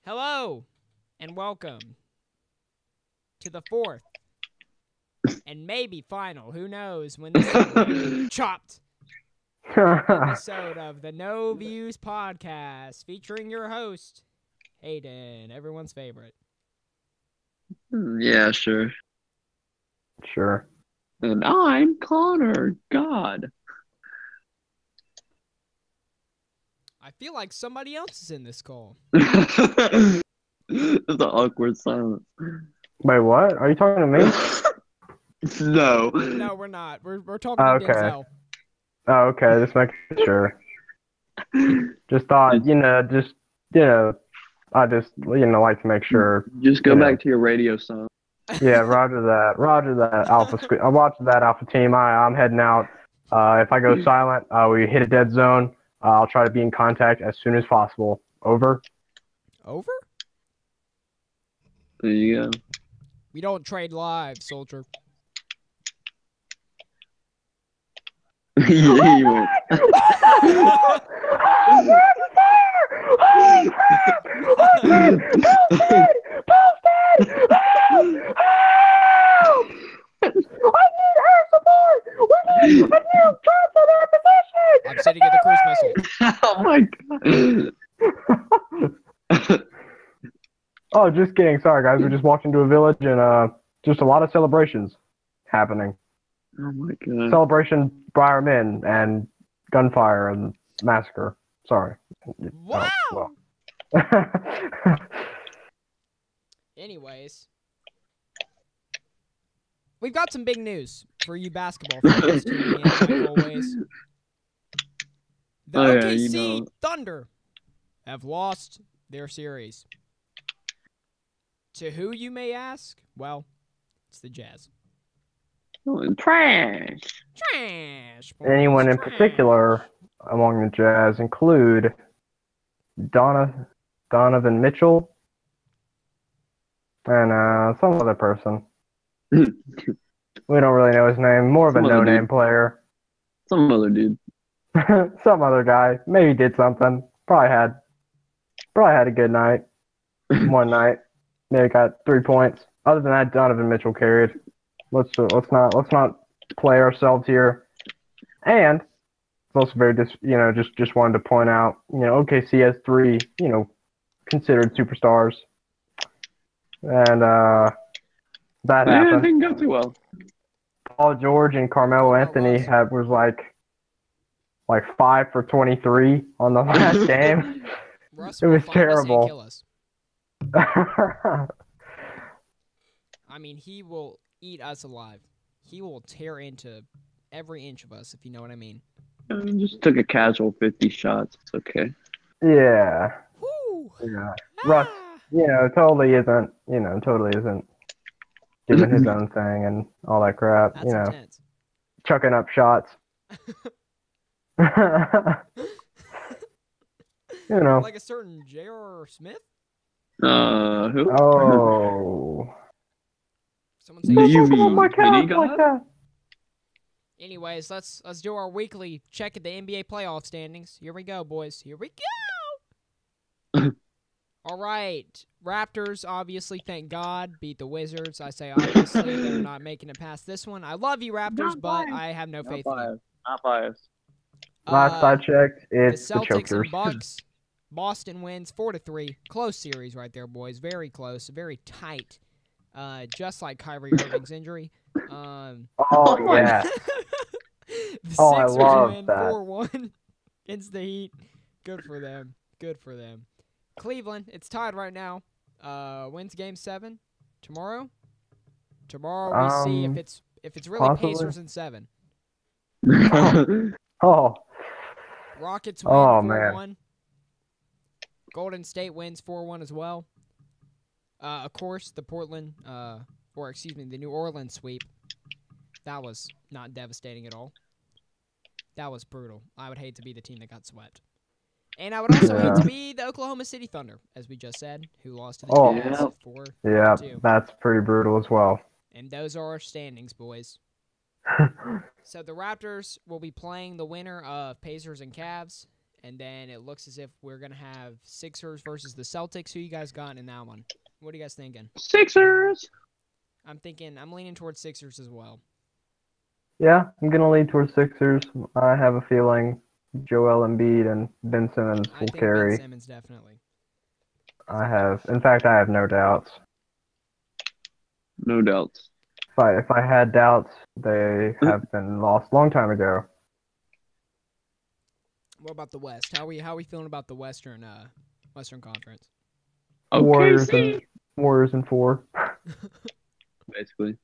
Hello, and welcome to the fourth and maybe final, who knows when this will be chopped, episode of the No Views Podcast, featuring your host, Hayden, everyone's favorite. Yeah, sure. Sure. And I'm Connor. God. I feel like somebody else is in this call. It's an awkward silence. Wait, what? Are you talking to me? No. No, we're not. We're talking to Okay. Denzel. Oh, okay. Just making sure. Just thought, I just, like to make sure. Just go back to your radio song. Yeah, roger that. Roger that, Alpha. I watched that Alpha team. I'm heading out. If I go silent, we hit a dead zone. I'll try to be in contact as soon as possible. Over. Over? There you go. We don't trade lives, soldier. Yeah, you went. I'm sitting at the cruise missile. Oh my god. Oh, just kidding. Sorry, guys. We just walked into a village and just a lot of celebrations happening. Oh my god. Celebration by our men and gunfire and massacre. Sorry. Wow! Oh, well. Anyways, we've got some big news for you basketball fans tuning in, like always. The OKC Thunder have lost their series. To who, you may ask? Well, it's the Jazz. Trash. Trash. Anyone in particular among the Jazz include Donovan Mitchell and some other person. We don't really know his name. More of a no-name player. Some other dude. Some other guy. Maybe did something. Probably had a good night. One night. Maybe got 3 points. Other than that, Donovan Mitchell carried. Let's not play ourselves here. And it's also very just wanted to point out, OKC has 3, considered superstars. And that happened. It didn't go too well. Paul George and Carmelo Anthony was like 5 for 23 on the last game. Russ It was terrible. Kill us. I mean, he will eat us alive. He will tear into every inch of us, if you know what I mean. Just took a casual 50 shots. It's okay. Yeah. Woo! Yeah. Russ, totally isn't doing his own thing and all that crap. That's intense. Chucking up shots. Like a certain J.R. Smith? Who? Oh. Someone say Do you Oh mean my Kenny God, like God? that. Anyways, let's do our weekly check at the NBA playoff standings. Here we go, boys. Here we go. All right. Raptors, obviously, thank God, beat the Wizards. I say obviously. They're not making it past this one. I love you, Raptors, Not but biased. I have no faith Not in you. biased. Not biased. Last I checked, it's the the Celtics Chokers. and Bucks. Boston wins 4-3. Close series right there, boys. Very close. Very tight. Just like Kyrie Irving's injury. Oh, my yeah. The Oh, I Sixers love win that. 4-1 against the Heat. Good for them. Good for them. Cleveland, it's tied right now. Wins Game 7 tomorrow. Tomorrow we see if it's really possibly. Pacers in 7. Oh. Rockets win 4-1. Golden State wins 4-1 as well. Of course, the the New Orleans sweep. That was not devastating at all. That was brutal. I would hate to be the team that got swept. And I would also hate to be the Oklahoma City Thunder, as we just said, who lost to the Jazz 4-2. Yeah, that's pretty brutal as well. And those are our standings, boys. So the Raptors will be playing the winner of Pacers and Cavs. And then it looks as if we're going to have Sixers versus the Celtics. Who you guys got in that one? What are you guys thinking? Sixers. I'm leaning towards Sixers as well. Yeah, I'm gonna lean towards Sixers. I have a feeling Joel Embiid and Ben Simmons I will think carry. Ben Simmons definitely. In fact, I have no doubts. No doubts. If I had doubts, they have been lost long time ago. What about the West? How we feeling about the Western Conference? OKC. Warriors in 4. Basically.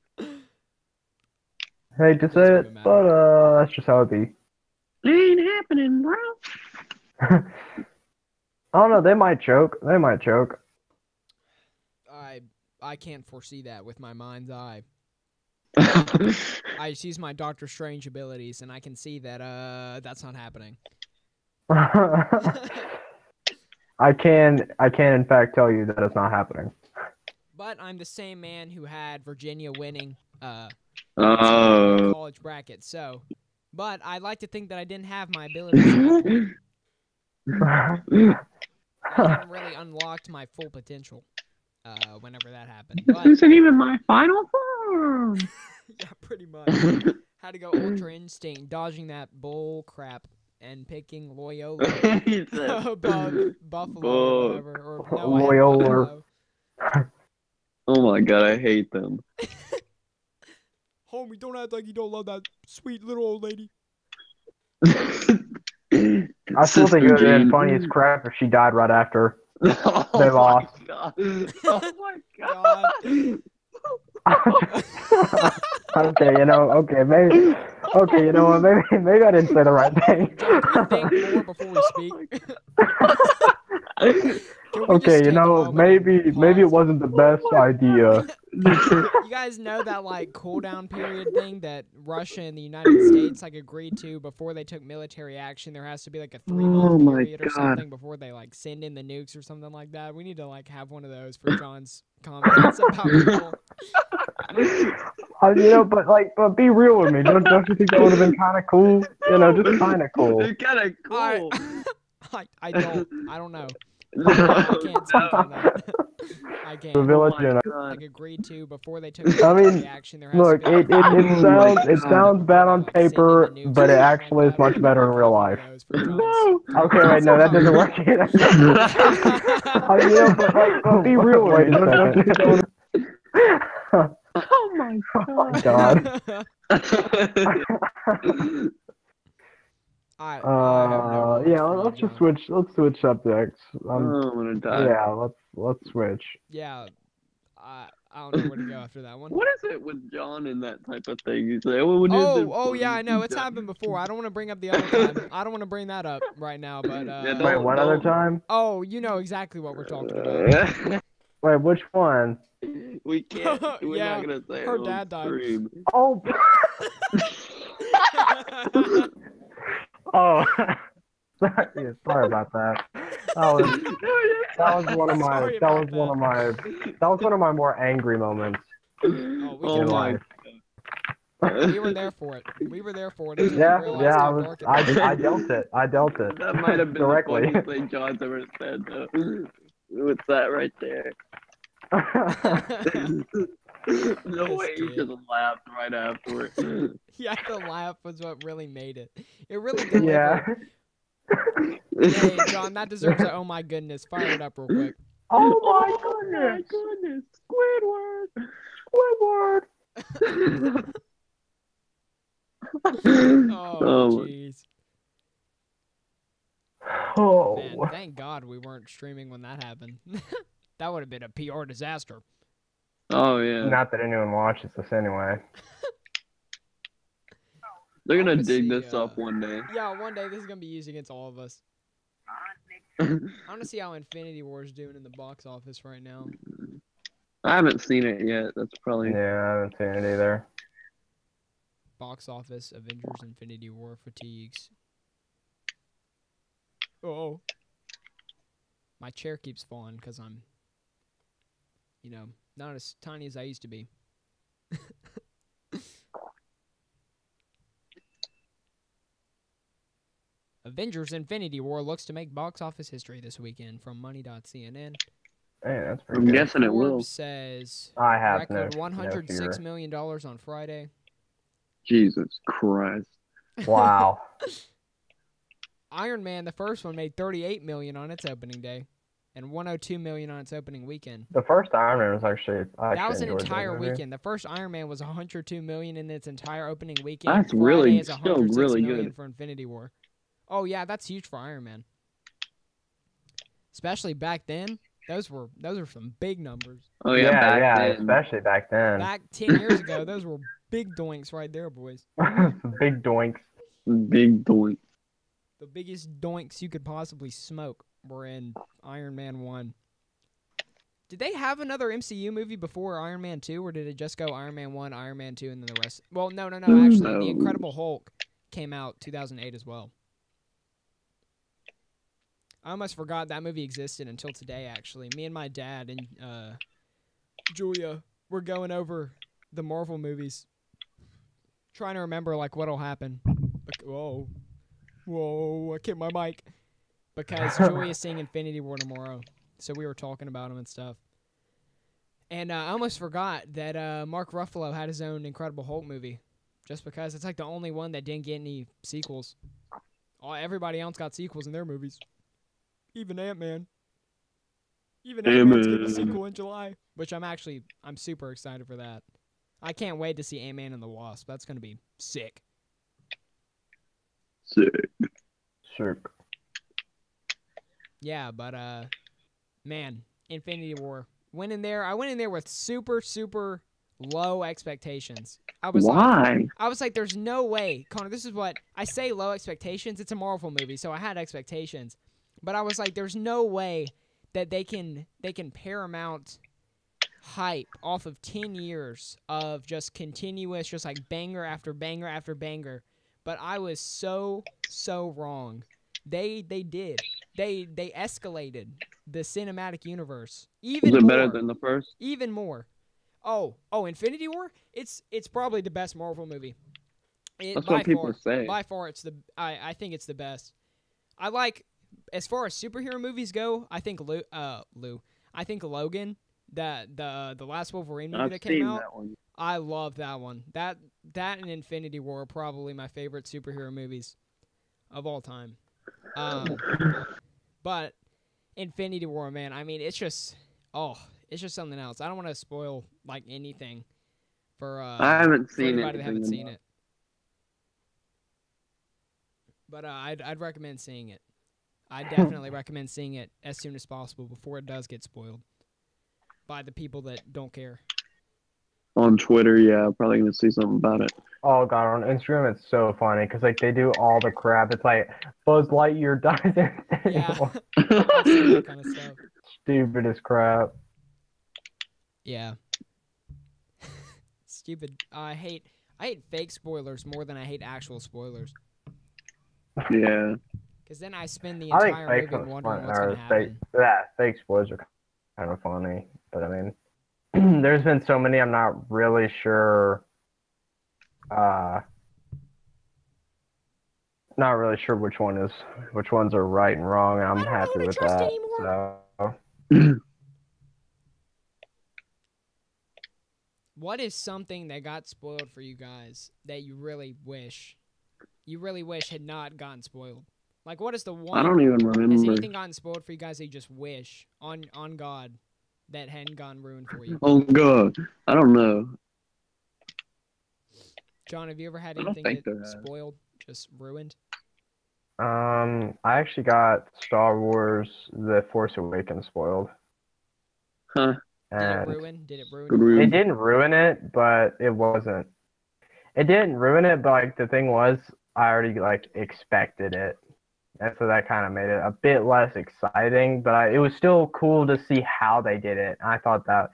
Hate to say it, but that's just how it be. Ain't happening, bro. I don't know. They might choke. I can't foresee that with my mind's eye. I just use my Doctor Strange abilities, and I can see that that's not happening. I can in fact tell you that it's not happening. But I'm the same man who had Virginia winning college bracket. So, but I like to think that I didn't have my abilities at that point. I hadn't really unlocked my full potential whenever that happened. This But, isn't even my final form. yeah, pretty much. Had to go Ultra Instinct, dodging that bull crap and picking Loyola above Buffalo or whatever. Or, no, Loyola. Oh my god, I hate them. Homie, don't act like you don't love that sweet little old lady. I still think it would have been funny as crap if she died right after they lost. Oh my god. Okay, maybe. Okay, you know what? Maybe I didn't say the right thing. John, can we think more before we speak? Okay, maybe it wasn't the best idea. You guys know that cooldown period thing that Russia and the United States agreed to before they took military action? There has to be a 3-month period or something before they send in the nukes or something like that. We need to have one of those for John's comments about people. But be real with me. Don't you think that would have been kind of cool? Just kind of cool. It's kind of cool. I don't know. I can't speak on that. I can't. Agreed to before they took military action. There has to be it sounds bad on paper, but it actually is much better in real life. No. Okay, wait, no, that doesn't work either. But be real with me. Don't Oh my god. Let's just switch. Let's switch subjects. I'm gonna die. Yeah, let's switch. Yeah, I don't know where to go after that one. What is it with John and that type of thing? You say, yeah, I know. It's happened before. I don't want to bring up the other time. I don't want to bring that up right now, but wait, what other time? Oh, you know exactly what we're talking about. Wait, which one? We can't. We're not gonna say her dad died. Oh. Oh. Sorry about that. That was one of my more angry moments. Oh my. We were there for it. Yeah, I dealt it. That might have been directly. The funniest thing John's ever said. What's that right there? No way, he just laughed right afterward. Yeah, the laugh was what really made it. It really delivered. Yeah. Hey, John, that deserves a oh my goodness. Fire it up real quick. Oh my goodness. Squidward. Oh, jeez. Oh. Man, thank God we weren't streaming when that happened. That would have been a PR disaster. Oh, yeah. Not that anyone watches this anyway. They're gonna dig this up one day. Yeah, one day this is gonna be used against all of us. I want to see how Infinity War is doing in the box office right now. I haven't seen it yet. That's probably... Yeah, I haven't seen it either. Box office, Avengers Infinity War fatigues. Oh. My chair keeps falling because I'm, not as tiny as I used to be. Avengers Infinity War looks to make box office history this weekend from money.cnn. Hey, that's pretty I'm good. guessing it will. Forbes says I have record no $106 fear. million on Friday. Jesus Christ. Wow. Iron Man, the first one, made $38 million on its opening day and $102 million on its opening weekend. The first Iron Man was actually That was an enjoyed entire that movie. weekend. The first Iron Man was $102 million in its entire opening weekend. That's Friday really is still $106 really million good. for Infinity War. Oh yeah, that's huge for Iron Man. Especially back then, those were some big numbers. Oh yeah, back then. Especially back then. Back 10 years ago, those were big doinks right there, boys. Big doinks. Big doink. The biggest doinks you could possibly smoke were in Iron Man 1. Did they have another MCU movie before Iron Man 2, or did it just go Iron Man 1, Iron Man 2, and then the rest? Well, no. Actually, The Incredible Hulk came out 2008 as well. I almost forgot that movie existed until today, actually. Me and my dad and Julia were going over the Marvel movies, trying to remember, like, what'll happen. Whoa, I kicked my mic. Because Julia's seeing Infinity War tomorrow, so we were talking about them and stuff. And I almost forgot that Mark Ruffalo had his own Incredible Hulk movie, just because it's like the only one that didn't get any sequels. Everybody else got sequels in their movies. Even Ant-Man. Even Ant-Man's getting a sequel in July, which I'm super excited for that. I can't wait to see Ant-Man and the Wasp. That's going to be sick. Sick. Sure. Yeah, but, man, Infinity War. I went in there with super, super low expectations. I was like, there's no way. Connor, this is what, I say low expectations. It's a Marvel movie, so I had expectations. But I was like, there's no way that they can Paramount hype off of 10 years of just continuous, just like banger after banger after banger. But I was so wrong. They did. They escalated the cinematic universe even more. Was it better than the first? Even more. Oh, Infinity War? It's probably the best Marvel movie. That's what people say. By far, I think it's the best. I like, as far as superhero movies go, I think I think Logan, the last Wolverine movie that came out. That one. I love that one. That and Infinity War are probably my favorite superhero movies of all time. But Infinity War, man, I mean, it's just something else. I don't want to spoil like anything for I haven't seen anybody that haven't seen it. But I'd recommend seeing it. I definitely recommend seeing it as soon as possible before it does get spoiled by the people that don't care. On Twitter, yeah, I'm probably gonna see something about it. Oh god, on Instagram it's so funny because like they do all the crap. It's like Buzz Lightyear dies in Yeah, I've seen that kind of stuff. Stupidest crap. Yeah. Stupid. I hate fake spoilers more than I hate actual spoilers. Yeah. Because then I spend the entire movie wondering what's going to happen. Fake spoilers are kind of funny, but I mean, there's been so many. I'm not really sure. Not really sure which ones are right and wrong. And I'm happy with that. So. What is something that got spoiled for you guys that you really wish had not gotten spoiled? Like, what is the one? I don't even remember. Has anything gotten spoiled for you guys that you just wish on God that hadn't gone ruined for you? Oh God, I don't know. John, have you ever had anything that spoiled, just ruined? I actually got Star Wars: The Force Awakens spoiled. Huh? Did it ruin? It didn't ruin it, but it wasn't. It didn't ruin it, but like the thing was, I already like expected it, and so that kind of made it a bit less exciting. But it was still cool to see how they did it. I thought that,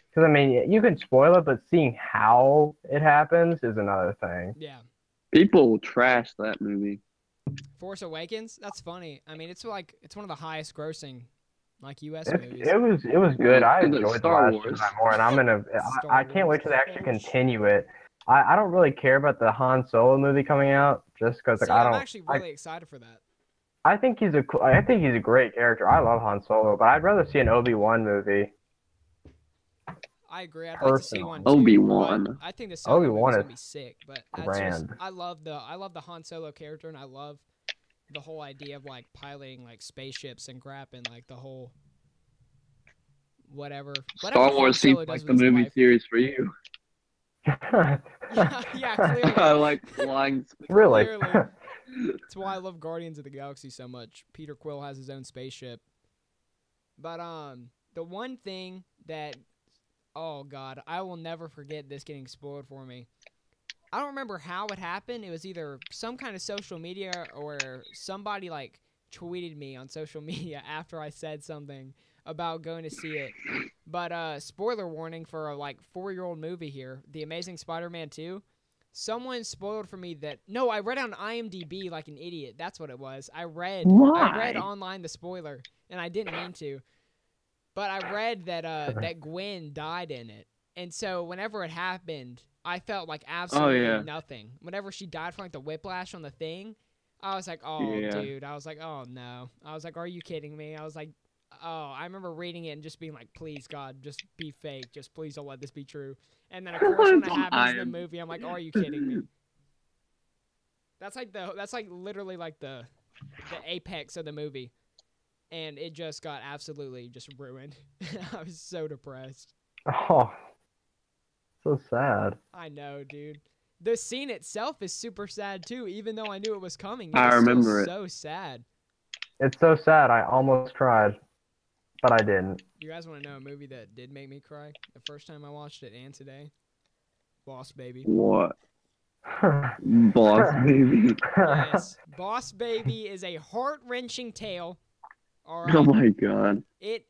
because I mean, you can spoil it, but seeing how it happens is another thing. Yeah. People trash that movie. Force Awakens? That's funny. I mean, it's one of the highest grossing like U.S. movies. It was good. I enjoyed Star the Wars. last one more, and I can't wait till they actually continue it. I don't really care about the Han Solo movie coming out just because like, I'm actually really excited for that. I think he's a great character. I love Han Solo, but I'd rather see an Obi-Wan movie. I agree. I'd like to see one too. Obi-Wan. I think the Solo movie's Obi-Wan gonna is be sick. But grand. I love the Han Solo character, and I love the whole idea of like piloting like spaceships and crapping like the whole whatever. Star Wars seems like the movie series for you. yeah, clearly. I like flying. Really? Clearly. That's why I love Guardians of the Galaxy so much. Peter Quill has his own spaceship. But the one thing that, oh god, I will never forget this getting spoiled for me. I don't remember how it happened. It was either some kind of social media or somebody like tweeted me on social media after I said something about going to see it. But spoiler warning for a like 4-year-old movie here, The Amazing Spider-Man 2. Someone spoiled for me that I read on IMDb like an idiot. That's what it was. I read online the spoiler, and I didn't mean to. But I read that that Gwen died in it. And so whenever it happened, I felt like absolutely nothing. Whenever she died from like the whiplash on the thing, I was like, "Oh, dude." I was like, "Oh no." I was like, "Are you kidding me?" I was like, "Oh." I remember reading it and just being like, "Please God, just be fake. Just please don't let this be true." And then of course when it happens in the movie, I'm like, "Oh, are you kidding me?" That's like literally like the apex of the movie. And it just got absolutely just ruined. I was so depressed. Oh, so sad. I know, dude. The scene itself is super sad too, even though I knew it was coming. I remember it. So sad. It's so sad. I almost cried, but I didn't. You guys want to know a movie that did make me cry? The first time I watched it and today? Boss Baby. What? Boss Baby. Yes. Boss Baby is a heart-wrenching tale. All right. Oh my god. It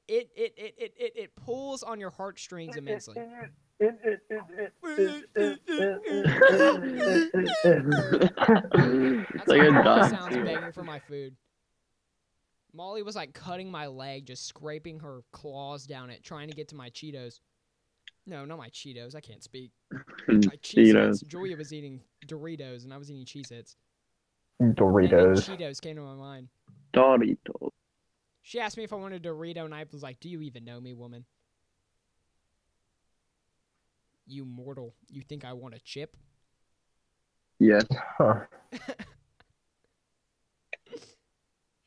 pulls on your heartstrings immensely. That's like a Molly dog sounds begging for my food. Molly was like cutting my leg, just scraping her claws down it, trying to get to my Cheetos. No, not my Cheetos. I can't speak. My Cheetos. Julia was eating Doritos, and I was eating Cheez-Its. Doritos. And Cheetos came to my mind. Doritos. She asked me if I wanted a Dorito, and I was like, "Do you even know me, woman? You mortal. You think I want a chip?" Yes. Huh.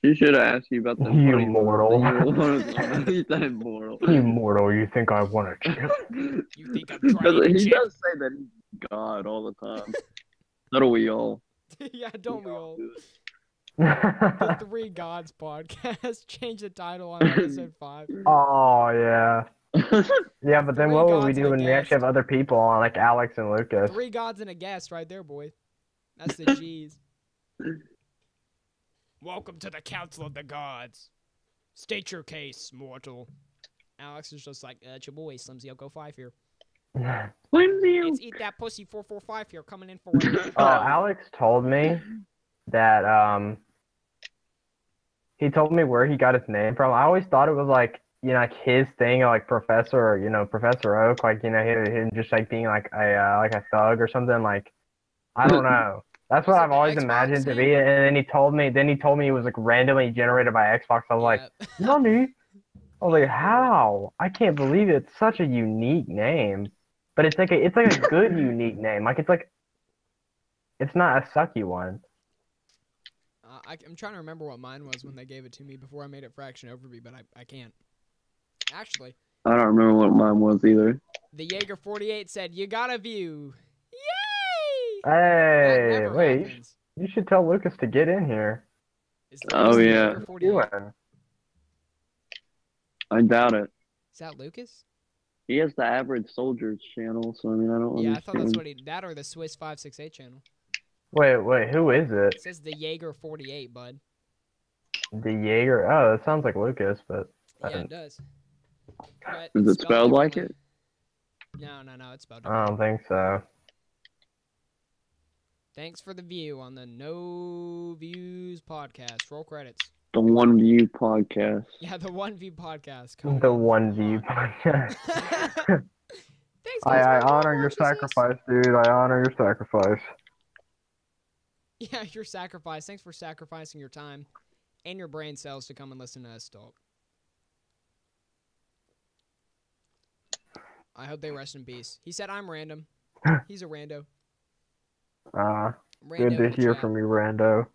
She should have asked you about the You mortal. He said mortal. You mortal, you think I want a chip? You think I'm trying to He chip? does say that he's God all the time. So do we all. Yeah, don't we all? The Three Gods podcast. Change the title on episode 5. Oh, yeah. Yeah, but then Three what would we gods do and when a we actually guest. have other people on, like Alex and Lucas? 3 gods and a guest right there, boy. That's the G's. Welcome to the Council of the Gods. State your case, mortal. Alex is just like, it's your boy, Slimzy. I'll go 5 here. It's Eat That Pussy 445 here, coming in for it. Alex told me that, he told me where he got his name from. I always thought it was like, you know, like his thing, like Professor, you know, Professor Oak, like, you know, him just like being like a thug or something. Like, I don't know. That's what I've always imagined to be. And then he told me it was like randomly generated by Xbox. I was like, Nani? I was like, how? I can't believe it. It's such a unique name. But it's like a good unique name. Like it's not a sucky one. I'm trying to remember what mine was when they gave it to me before I made it Fraction Overby, but I can't. Actually. I don't remember what mine was either. The Jaeger 48 said, "You got a view." Yay! Hey, wait. Happens. You should tell Lucas to get in here. Oh, yeah. Jaeger 48? I doubt it. Is that Lucas? He has the Average Soldiers channel, so I mean, I don't understand. I thought that's what that or the Swiss 568 channel. Wait, who is it? It says the Jaeger 48, bud. The Jaeger? Oh, that sounds like Lucas, but... Yeah, it does. But is it spelled like it? No, it's spelled I don't think so. Thanks for the view on the No Views podcast. Roll credits. The One View podcast. Yeah, the One View podcast. The One View podcast. Thanks, I honor your sacrifice, dude. I honor your sacrifice. Yeah, your sacrifice. Thanks for sacrificing your time and your brain cells to come and listen to us talk. I hope they rest in peace. He said I'm random. He's a rando. Good to hear from you, Rando.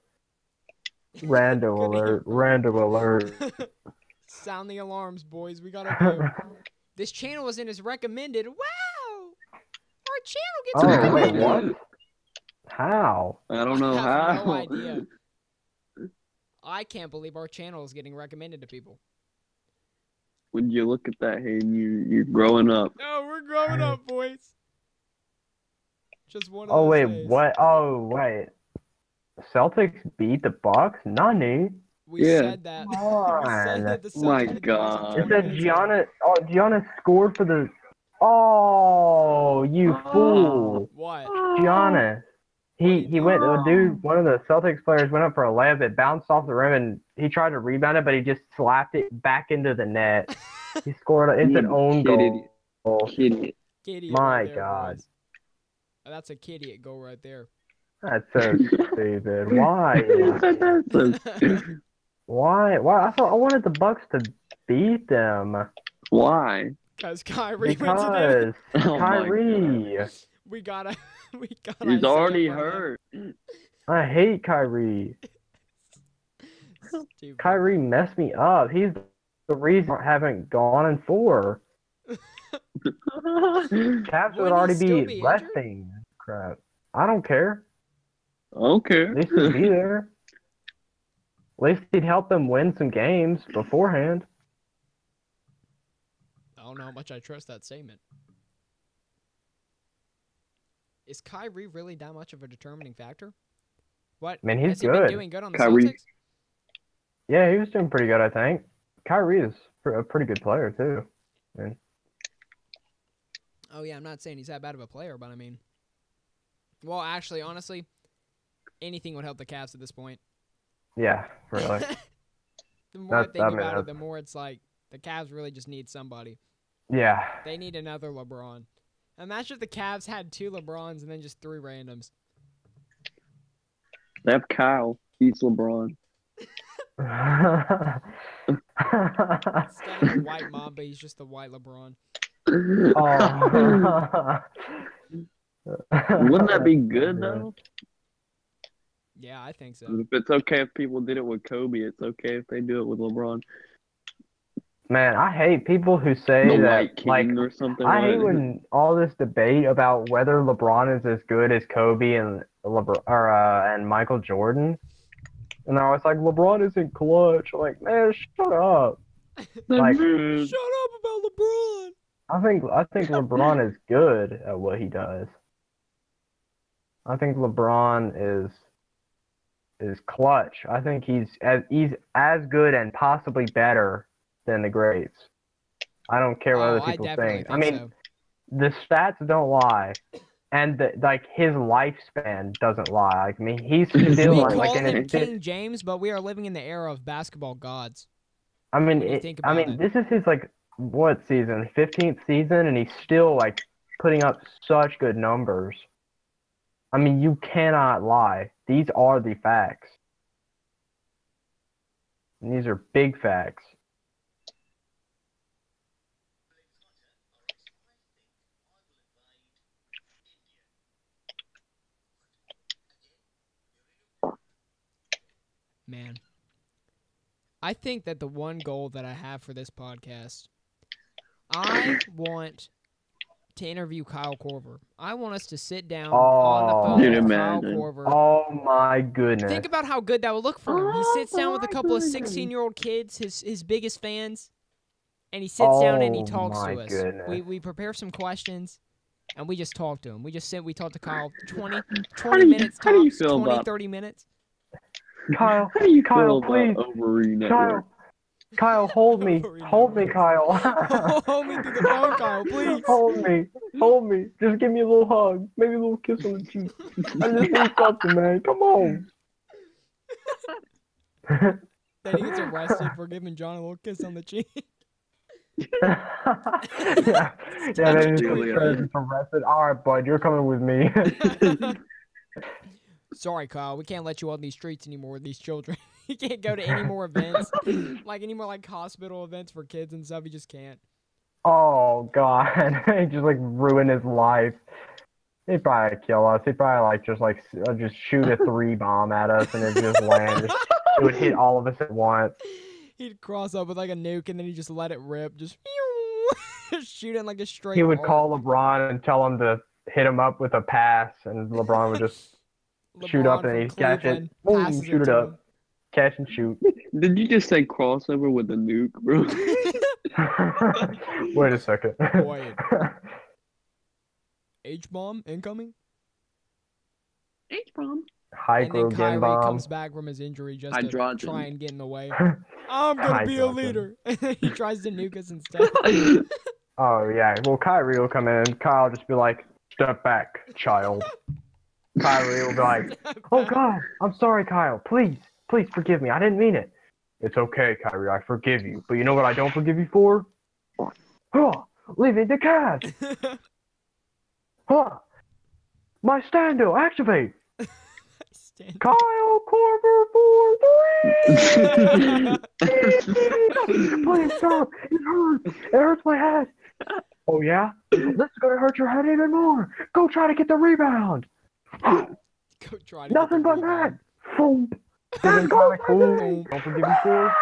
Rando alert. Rando alert. Sound the alarms, boys. We gotta go. This channel isn't as recommended. Wow! Our channel gets recommended. Wait, what? How? I don't know I how. have no idea. I can't believe our channel is getting recommended to people. When you look at that, Hayden, you're growing up. Oh, we're growing up, boys. Just one of Oh those wait, days. what? Oh wait. Celtics beat the Bucks? Nani? We said that. We said that the Celtics My beat the Bucks God. like It 20 said minutes ago. Giannis. Oh, Giannis scored for the. Oh, you fool! What? Giannis. He went. One of the Celtics players went up for a layup. It bounced off the rim, and he tried to rebound it, but he just slapped it back into the net. He scored. It's an own goal. Idiot. Kid My right there, God. boys. Oh, that's a kid idiot goal right there. That's so stupid. Why? Why? I wanted the Bucks to beat them. Why? Because Kyrie went to them. Because Oh my Kyrie. We gotta. He's already hurt. I hate Kyrie. Stupid. Kyrie messed me up. He's the reason I haven't gone in 4. Cavs would already be resting. Crap. I don't care. Okay. At least he'd be there. At least he'd help them win some games beforehand. I don't know how much I trust that statement. Is Kyrie really that much of a determining factor? What? Man, he's Has he good. been doing good on the Kyrie. Celtics? Yeah, he was doing pretty good, I think. Kyrie is a pretty good player, too. Man. Oh, yeah, I'm not saying he's that bad of a player, but I mean... Well, actually, honestly, anything would help the Cavs at this point. Yeah, really. The more I think about it, the more it's like the Cavs really just need somebody. Yeah. They need another LeBron. Imagine if the Cavs had 2 LeBrons and then just 3 randoms. They have Kyle. He's LeBron. Instead of the white Mamba, he's just the white LeBron. Oh. Wouldn't that be good, though? Yeah, I think so. If it's okay if people did it with Kobe, it's okay if they do it with LeBron. Man, I hate people who say The that, White King or something. I hate when all this debate about whether LeBron is as good as Kobe and and Michael Jordan, and they're always like, LeBron isn't clutch. I'm like, man, shut up. Like, shut up about LeBron. I think LeBron is good at what he does. I think LeBron is clutch. I think he's as good and possibly better than the greats. I don't care what other people think. I mean, the stats don't lie, and his lifespan doesn't lie. Like, I mean, he's still we like call in him his King James, but we are living in the era of basketball gods. I mean, it. This is his what season? 15th season, and he's still putting up such good numbers. I mean, you cannot lie. These are the facts. And these are big facts. Man, I think that the one goal that I have for this podcast, I want to interview Kyle Korver. I want us to sit down on the phone with Kyle Korver. Oh my goodness. Think about how good that would look for him. He sits down with a couple of 16-year-old kids, his biggest fans, and he sits down and he talks to us. Goodness. We prepare some questions, and we just talk to him. We talk to Kyle 20 minutes tops, 20, 30 minutes. Kyle, how do you Kyle, feel please. about OverbyNetworks? Kyle, hold me. Hold me, Kyle. Hold me through the phone, Kyle, please. Hold me. Just give me a little hug. Maybe a little kiss on the cheek. I just need something, man. Come on. Then he gets arrested for giving John a little kiss on the cheek. yeah, then he's arrested. All right, bud, you're coming with me. Sorry, Kyle. We can't let you on these streets anymore with these children. He can't go to any more events, like any more like hospital events for kids and stuff. He just can't. Oh God, he just like ruined his life. He'd probably kill us. He'd probably just shoot a 3 bomb at us and it just land. It would hit all of us at once. He'd cross up with like a nuke and then he'd just let it rip, just shoot it like a straight. He would arc. call LeBron and tell him to hit him up with a pass, and LeBron would just shoot up and he'd catch it, boom, shoot it up, catch and shoot. Did you just say crossover with a nuke, bro? Wait a second. Wait. H-bomb incoming? H-bomb. And then Kyrie bomb. comes back from his injury just to Hydrogen. try and get in the way. I'm gonna be a leader. He tries to nuke us instead. Oh yeah, well Kyrie will come in and Kyle will just be like, step back, child. Kyrie will be like, oh God, I'm sorry Kyle, please forgive me, I didn't mean it. It's okay Kyrie, I forgive you, but you know what I don't forgive you for? Leaving the Cavs. My stand-o, activate. Kyle Korver 4-3. Please stop. It hurts. It hurts my head. Oh yeah? This is gonna hurt your head even more. Go try to get the rebound. Go try to Nothing but that. Boom. Don't forgive me for.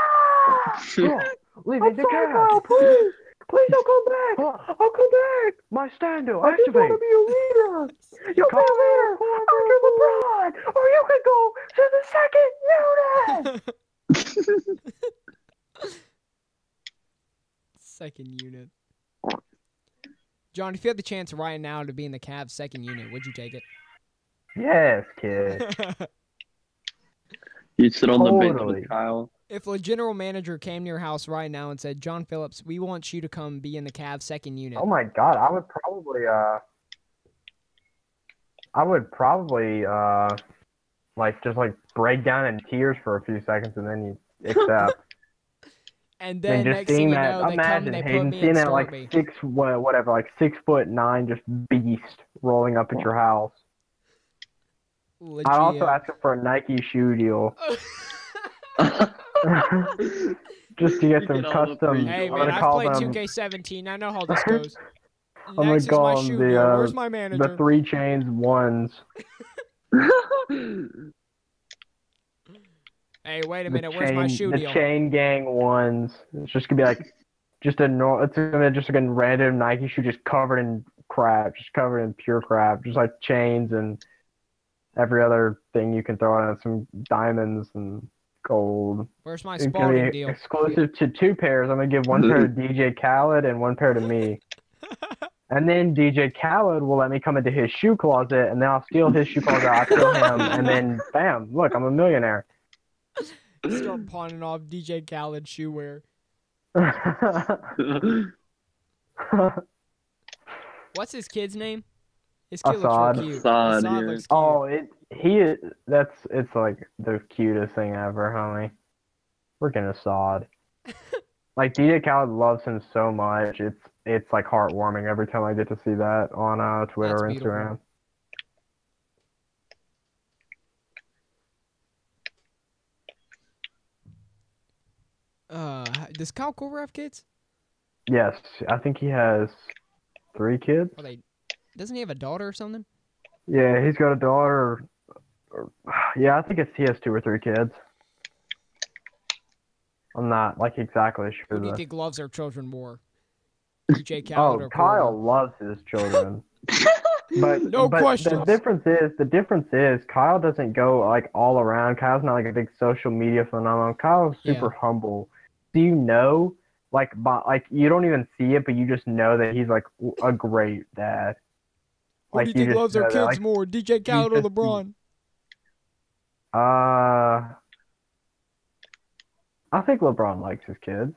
Leave it to Kyle, please. Please don't come back. I'll come back. My stand-o, activate. I just want to be a leader. You'll be a leader under LeBron, or you can go to the second unit. Second unit. John, if you had the chance right now to be in the Cavs second unit, would you take it? Yes, kid. You'd sit on the bench with Kyle. If a general manager came to your house right now and said, John Phillips, we want you to come be in the Cavs second unit. Oh my God, I would probably just break down in tears for a few seconds and then you accept. And then next thing you know, they come and they put me in Starby. 6'9", just beast rolling up at your house. Legit. I'd also ask him for a Nike shoe deal. Just to get some custom. Hey man, I've played 2K17. I know how this goes. I'm gonna Next is call my them shoe deal. Where's my manager? the 3 chains ones. Hey, wait a minute. Where's my shoe deal? The chain gang ones. It's just gonna be like, it's gonna just like a random Nike shoe, just covered in crap, just covered in pure crap, just like chains and every other thing you can throw on it, some diamonds and gold. Where's my Spalding deal? Exclusive to 2 pairs. I'm gonna give 1 pair to DJ Khaled and 1 pair to me. And then DJ Khaled will let me come into his shoe closet, and then I'll steal his shoe closet. I'll steal him, and then bam! Look, I'm a millionaire. Start pawning off DJ Khaled shoe wear. What's his kid's name? His kid looks real cute. Assad, Assad yeah. looks cute. Oh, it's like the cutest thing ever, homie. Freaking Assad. Like DJ Khaled loves him so much. It's like heartwarming every time I get to see that on Twitter or Instagram. Does Kyle Korver have kids? Yes, I think he has 3 kids. Doesn't he have a daughter or something? Yeah, he's got a daughter. Yeah, I think he has 2 or 3 kids. I'm not exactly sure. Who do you think loves their children more? DJ Khaled or Kyle Korver? loves his children. But No questions. The difference is Kyle doesn't go all around. Kyle's not a big social media phenomenon. Kyle's super humble. Do you know you don't even see it, but you just know that he's a great dad. Who do you think loves their kids more, DJ Khaled or LeBron? I think LeBron likes his kids.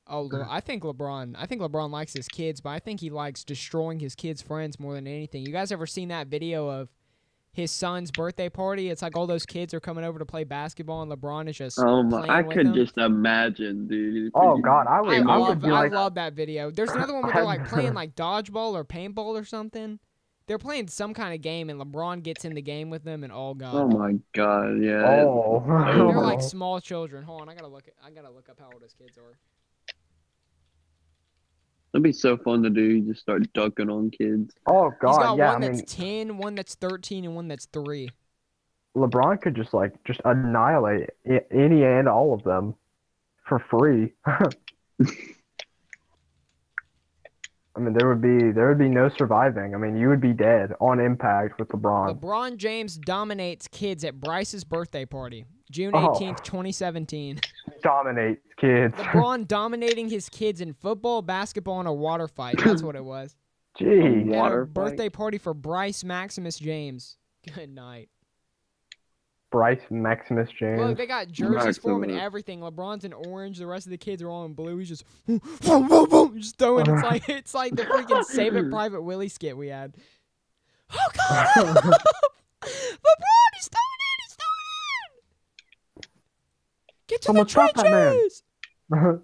Oh, I think LeBron likes his kids, but I think he likes destroying his kids' friends more than anything. You guys ever seen that video of his son's birthday party? It's like all those kids are coming over to play basketball, and LeBron is just playing with them. just imagine, dude. Oh God, I love that video. There's another one where they're playing dodgeball or paintball or something, They're playing some kind of game, and LeBron gets in the game with them, and oh god. Oh my god, yeah. Oh. They're like small children. Hold on, I gotta look up how old his kids are. That'd be so fun to do. You just start dunking on kids. Oh god, He's got yeah. one I that's mean, 10, one that's 13, and one that's 3. LeBron could just annihilate any and all of them for free. I mean, there would be no surviving. I mean, you would be dead on impact with LeBron. LeBron James dominates kids at Bryce's birthday party, June 18th, 2017. Dominates kids. LeBron dominating his kids in football, basketball, and a water fight. That's what it was. Jeez. He had a Water birthday fight? party for Bryce Maximus James. Good night. Bryce Maximus James. Look, they got jerseys for him and Maximus. everything. LeBron's in orange. The rest of the kids are all in blue. He's just just throwing. It's like the freaking Save It Private Willie skit we had. Oh god! LeBron, he's throwing in. He's throwing in. Get to Someone the stop that man. trenches.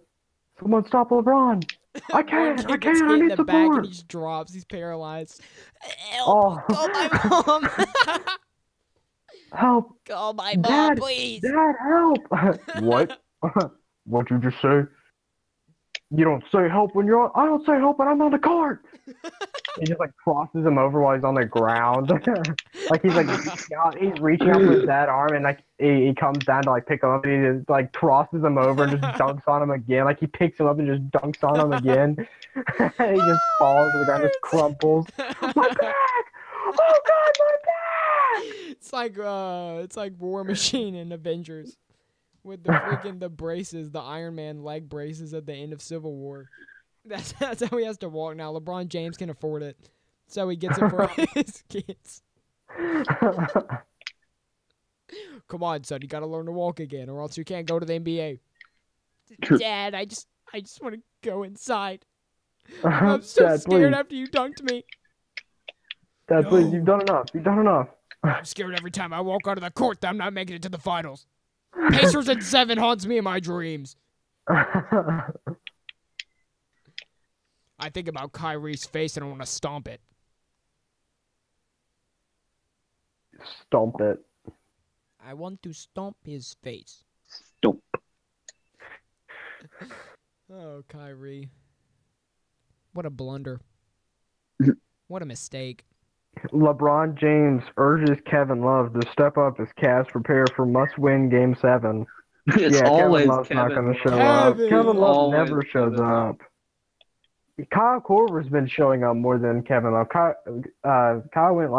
Someone stop LeBron. I can't. One I kid gets can't. I hit in need the back and support. he just drops. He's paralyzed. Help! Oh. Call my mom. Help. Call my mom, Dad, please. Dad, help. What? What'd you just say? You don't say help when you're on. I don't say help when I'm on the court. He just crosses him over while he's on the ground. He's reaching out for his dad's arm, and he comes down to pick him up, and he just crosses him over and just dunks on him again. He picks him up and just dunks on him again. He just falls to the ground, just crumples. My back! Oh god, my back! It's like War Machine in Avengers with the braces, the Iron Man leg braces at the end of Civil War. That's how he has to walk now. LeBron James can afford it, so he gets it for his kids. Come on, son, you gotta learn to walk again, or else you can't go to the NBA. Dad, I just want to go inside. I'm so Dad, scared please. after you dunked me. Dad, please, No. you've done enough. You've done enough. I'm scared every time I walk out of the court that I'm not making it to the finals. Pacers in 7 haunts me in my dreams. I think about Kyrie's face and I want to stomp it. Stomp it. I want to stomp his face. Stomp. Oh, Kyrie. What a blunder. What a mistake. LeBron James urges Kevin Love to step up as Cavs prepare for must-win Game 7. It's Yeah, always Kevin Love's not going to show up. Kevin. Kevin Love Always never shows Kevin Love. up. Kyle Korver's been showing up more than Kevin Love. Kyle went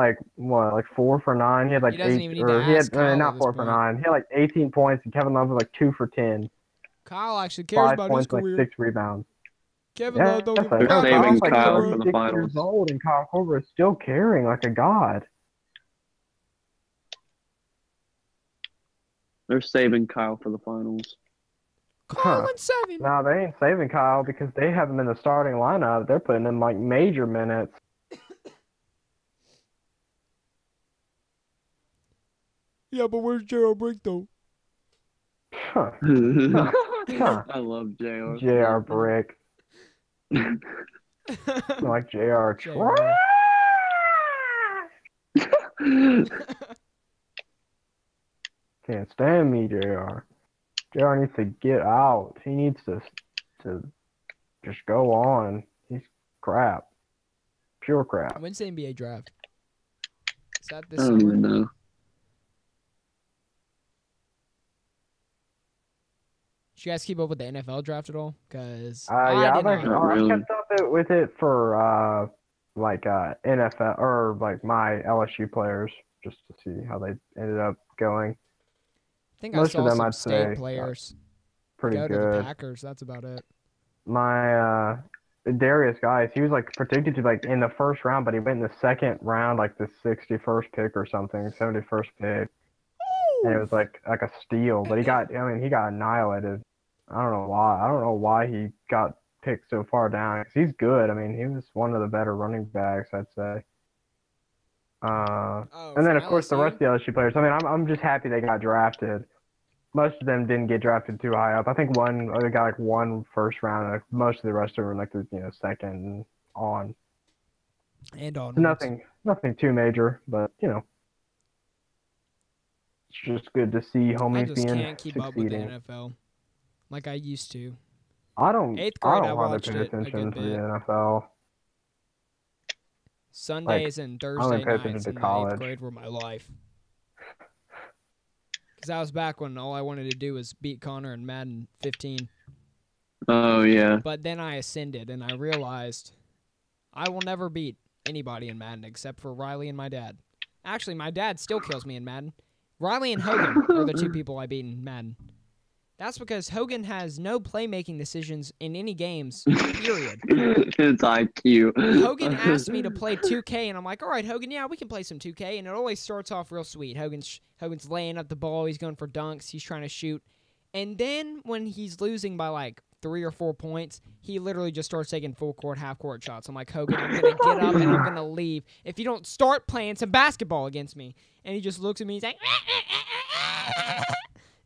4 for 9. He had He doesn't 8, even need or to he had ask Kyle at not this 4 for point. 9. He had 18 points, and Kevin Love was 2 for 10. Kyle actually cares 5 about points, his career. 6 rebounds. Kevin Love don't give a They're fuck saving about his Kyle career. for the 36 finals. years old, and Kyle Korver is still carrying like a god. They're saving Kyle for the finals. Kyle in 7. No, they ain't saving Kyle because they have him in the starting lineup. They're putting him major minutes. Yeah, but where's Gerald Brick though? Huh. I love JR. J.R. Brick. Like J.R. JR. Can't stand me, J.R. J.R. needs to get out. He needs to just go on. He's crap. Pure crap. When's the NBA draft? Is that I this don't summer? even know. Did you guys keep up with the NFL draft at all? Because Yeah, I I've did actually not. Not really. kept up with it for NFL or my LSU players just to see how they ended up going. I think I Most of saw them, some I'd state say, players Pretty go to the good. Packers. That's about it. My Darius Guys, he was predicted to in the first round, but he went in the second round, the 61st pick or something, 71st pick, and it was like a steal. But he got annihilated. I don't know why. I don't know why he got picked so far down. 'Cause he's good. I mean, he was one of the better running backs, I'd say. And then from of course the LSU? rest of the LSU players. I mean, I'm just happy they got drafted. Most of them didn't get drafted too high up. I think one other got one first round. Most of the rest are the second on. And on Nothing too major, but you know, it's just good to see homies I just being can't keep up with the succeeding. NFL like I used to. I don't. 8th I grade, I don't hardly watched pay it a attention good to the bit. NFL. Sundays and I only Thursday pay attention nights to in the 8th college. grade were my life. Because that was back when all I wanted to do was beat Connor in Madden 15. Oh, yeah. But then I ascended, and I realized I will never beat anybody in Madden except for Riley and my dad. Actually, my dad still kills me in Madden. Riley and Hogan are the two people I beat in Madden. That's because Hogan has no playmaking decisions in any games, period. It's IQ. Hogan asked me to play 2K, and I'm like, all right, Hogan, yeah, we can play some 2K. And it always starts off real sweet. Hogan's laying up the ball. He's going for dunks. He's trying to shoot. And then when he's losing by like 3 or 4 points, he literally just starts taking full court, half court shots. I'm like, Hogan, I'm going to get up and I'm going to leave if you don't start playing some basketball against me. And he just looks at me. He's like,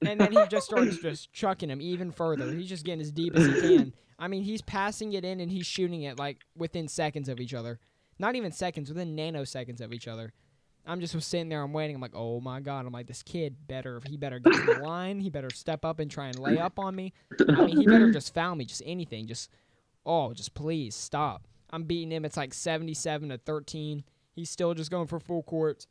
and then he just starts just chucking him even further. He's just getting as deep as he can. I mean, he's passing it in and he's shooting it like within seconds of each other. Not even seconds, within nanoseconds of each other. I'm just sitting there, I'm waiting. I'm like, oh my God. I'm like, this kid he better get to the line. He better step up and try and lay up on me. I mean, he better just foul me, just anything. Just please stop. I'm beating him. It's like 77-13. He's still just going for full court.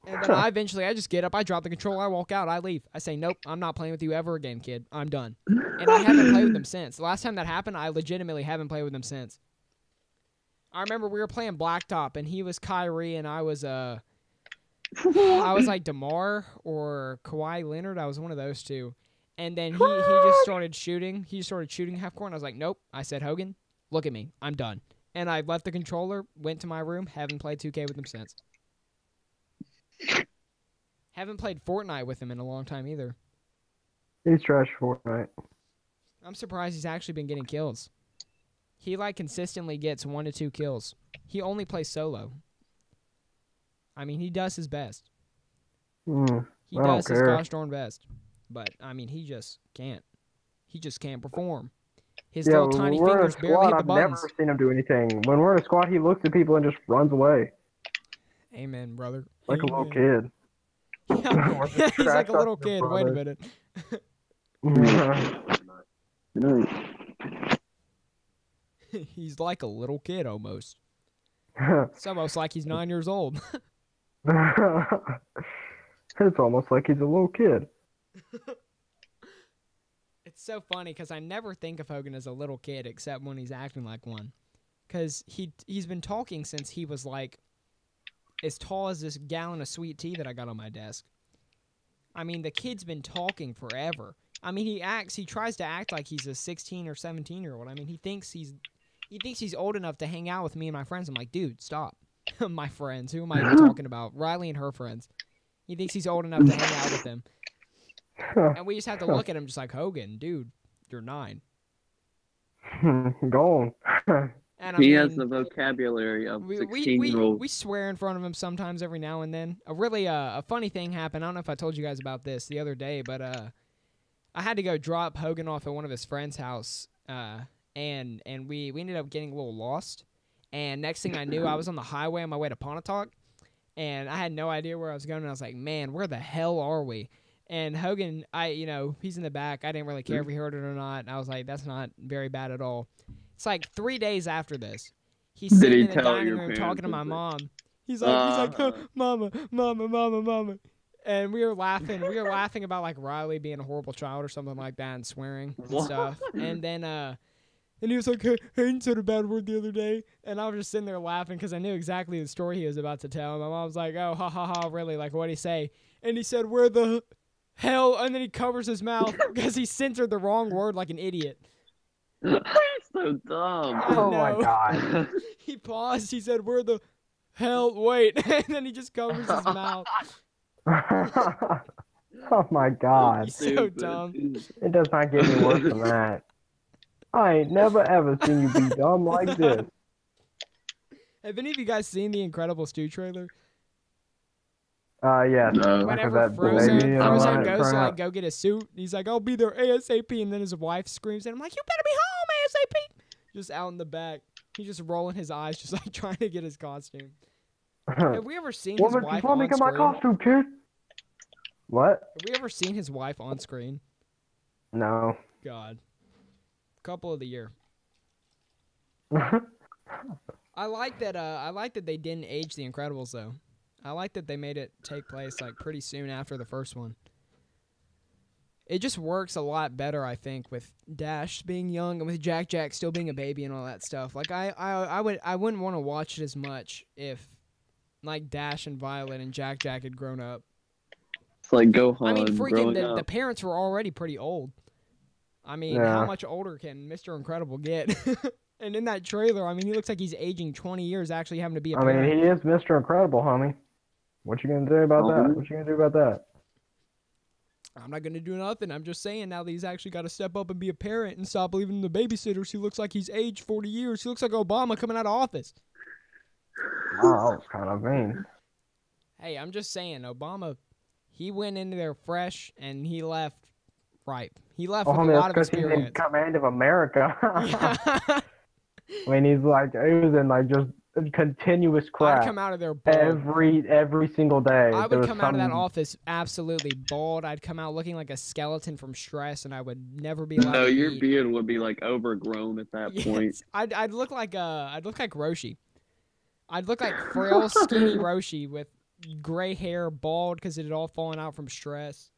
And then I just get up, I drop the controller, I walk out, I leave. I say, nope, I'm not playing with you ever again, kid. I'm done. And I haven't played with him since. The last time that happened, I legitimately haven't played with him since. I remember we were playing Blacktop, and he was Kyrie, and I was like DeMar or Kawhi Leonard. I was one of those two. And then he just started shooting. He started shooting half court, and I was like, nope. I said, Hogan, look at me. I'm done. And I left the controller, went to my room, haven't played 2K with him since. Haven't played Fortnite with him in a long time either. He's trash Fortnite. I'm surprised he's actually been getting kills. He like consistently gets 1 to 2 kills. He only plays solo. I mean, he does his best. He does his gosh darn best. But I mean, he just can't. He just can't perform. His little tiny fingers barely hit the buttons. I've never seen him do anything. When we're in a squad, he looks at people and just runs away. Amen, brother. Like a little kid. Yeah, he's like a little kid. Wait a minute. He's like a little kid almost. It's almost like he's 9 years old. It's almost like he's a little kid. It's so funny because I never think of Hogan as a little kid except when he's acting like one. Because he's been talking since he was like as tall as this gallon of sweet tea that I got on my desk. I mean, the kid's been talking forever. I mean, he tries to act like he's a 16 or 17-year-old. I mean, he thinks he's old enough to hang out with me and my friends. I'm like, dude, stop. My friends. Who am I even talking about? Riley and her friends. He thinks he's old enough to hang out with them. And we just have to look at him just like, Hogan, dude, you're 9. Go on. And he has the vocabulary of 16-year-olds. We swear in front of him sometimes every now and then. A funny thing happened. I don't know if I told you guys about this the other day, but I had to go drop Hogan off at one of his friend's house, and we ended up getting a little lost. And next thing I knew, I was on the highway on my way to Pontotoc, and I had no idea where I was going. And I was like, man, where the hell are we? And Hogan, he's in the back. I didn't really care if he heard it or not. And I was like, that's not very bad at all. It's like 3 days after this. He's sitting in the dining room talking to my mom. He's like, oh, mama. And we were laughing. We were laughing about like Riley being a horrible child or something like that and swearing and stuff. And then and he was like, Hayden said a bad word the other day. And I was just sitting there laughing because I knew exactly the story he was about to tell. And my mom was like, oh, ha, ha, ha, really? Like, what'd he say? And he said, where the hell? And then he covers his mouth because he censored the wrong word like an idiot. So dumb. Oh my God. He paused. He said, where the hell? Wait. And then he just covers his mouth. Oh my God. He's so dumb. It does not get any worse than that. I ain't never ever seen you be dumb like this. Have any of you guys seen the Incredible Stu trailer? Yes. No. Whenever Frozen goes to go get a suit, he's like, I'll be there ASAP, and then his wife screams at him like, you better be home ASAP. Just out in the back. He's just rolling his eyes, just like trying to get his costume. Have we ever seen his Woman, wife just let me on get my screen? costume, kid. What? Have we ever seen his wife on screen? No. God. Couple of the year. I like that. I like that they didn't age The Incredibles though. I like that they made it take place like pretty soon after the first one. It just works a lot better, I think, with Dash being young and with Jack still being a baby and all that stuff. Like I wouldn't want to watch it as much if like Dash and Violet and Jack had grown up. It's like Gohan. I mean, freaking the up. parents were already pretty old. I mean, how much older can Mr. Incredible get? And in that trailer, I mean, he looks like he's aging 20 years actually having to be a parent. I mean, he is Mr. Incredible, homie. What you gonna do about that? What you gonna do about that? I'm not gonna do nothing. I'm just saying now that he's actually got to step up and be a parent and stop believing in the babysitters. He looks like he's aged 40 years. He looks like Obama coming out of office. Wow, that was kind of mean. Hey, I'm just saying, Obama, he went into there fresh and he left ripe. He left with a lot of experience. He's in command of America. Yeah. I mean, he was in like just continuous crap. I'd come out of there bald. Every single day. I would come out of that office absolutely bald. I'd come out looking like a skeleton from stress, and I would never be allowed to your eat. beard would be like overgrown at that point. I'd look like Roshi. I'd look like frail, skinny Roshi with gray hair, bald because it had all fallen out from stress.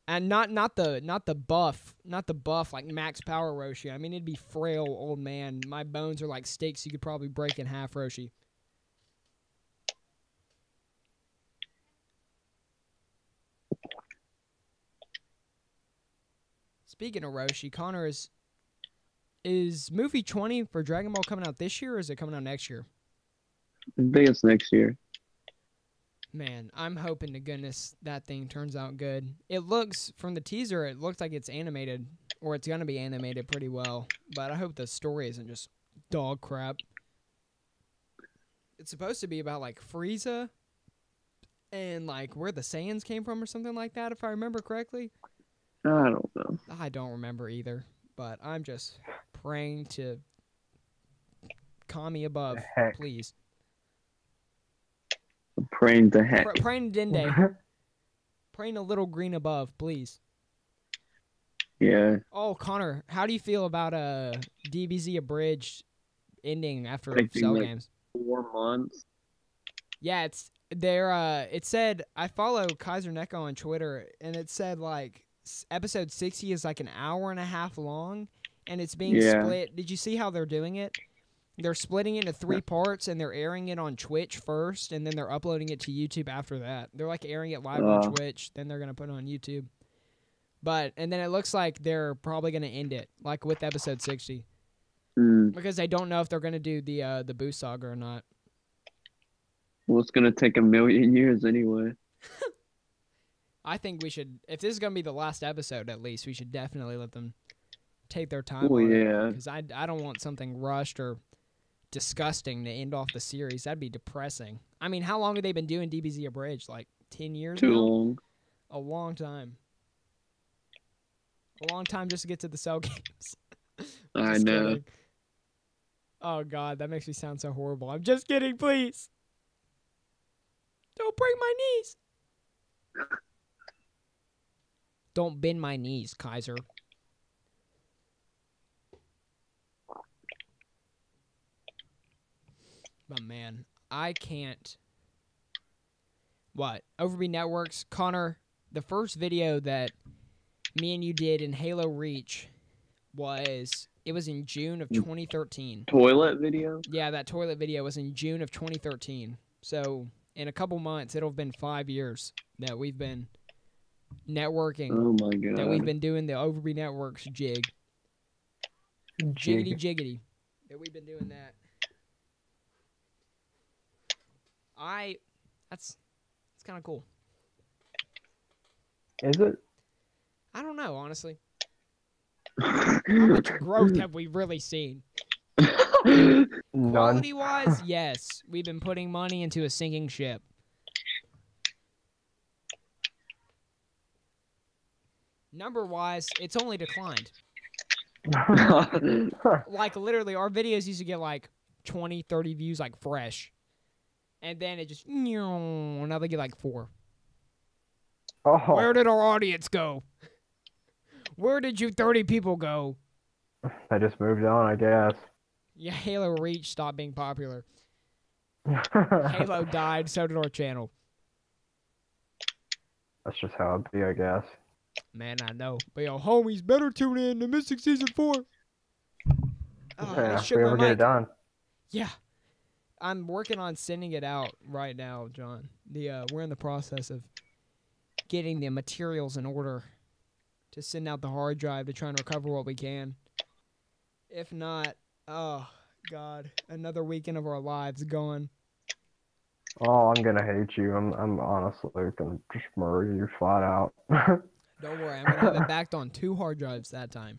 And not the buff like Max Power Roshi. I mean, it'd be frail old man. My bones are like sticks you could probably break in half Roshi. Speaking of Roshi, Connor, is movie 20 for Dragon Ball coming out this year or is it coming out next year? I think it's next year. Man, I'm hoping to goodness that thing turns out good. It looks, from the teaser, it looks like it's animated, or it's going to be animated pretty well. But I hope the story isn't just dog crap. It's supposed to be about, like, Frieza and, like, where the Saiyans came from or something like that, if I remember correctly. I don't know. I don't remember either. But I'm just praying to Kami above, please. Praying to heck. Praying to Dende. Praying to Little Green above, please. Yeah. Oh, Connor, how do you feel about DBZ Abridged ending after Cell like Games? 4 months. Yeah, it said, I follow Kaiser Neko on Twitter, and it said like episode 60 is like an hour and a half long, and it's being split. Did you see how they're doing it? They're splitting it into 3 parts, and they're airing it on Twitch first, and then they're uploading it to YouTube after that. They're like airing it live on Twitch, then they're going to put it on YouTube. And then it looks like they're probably going to end it, like with episode 60. Because they don't know if they're going to do the Boo Saga or not. Well, it's going to take 1,000,000 years anyway. I think we should, if this is going to be the last episode at least, we should definitely let them take their time on it. Because I don't want something rushed or disgusting to end off the series. That'd be depressing. I mean, how long have they been doing DBZ Abridged? Like 10 years Too now? long. A long time. A long time just to get to the Cell Games. I know. Kidding. Oh, God, that makes me sound so horrible. I'm just kidding, please. Don't break my knees. Don't bend my knees, Kaiser. But, man, I can't. What? OverbyNetworks, Connor, the first video that me and you did in Halo Reach it was in June of 2013. Toilet video? Yeah, that toilet video was in June of 2013. So, in a couple months, it'll have been 5 years that we've been networking. Oh, my God. That we've been doing the OverbyNetworks jig. Jiggity. That we've been doing that. It's kind of cool. Is it? I don't know, honestly. How much growth have we really seen? None. Quality-wise, yes. We've been putting money into a sinking ship. Number-wise, it's only declined. Like, literally, our videos used to get, like, 20, 30 views, like, fresh. And then it just, now they get, like, 4. Oh. Where did our audience go? Where did you 30 people go? I just moved on, I guess. Yeah, Halo Reach stopped being popular. Halo died, so did our channel. That's just how it'd be, I guess. Man, I know. But yo, homies, better tune in to Mystic Season 4. Oh, Yeah, I if shook we my ever get it mic. done. Yeah. I'm working on sending it out right now, John. We're in the process of getting the materials in order to send out the hard drive to try and recover what we can. If not, oh, God, another weekend of our lives gone. Oh, I'm gonna hate you. I'm honestly gonna just murder you flat out. Don't worry, I'm going to have it backed on 2 hard drives that time.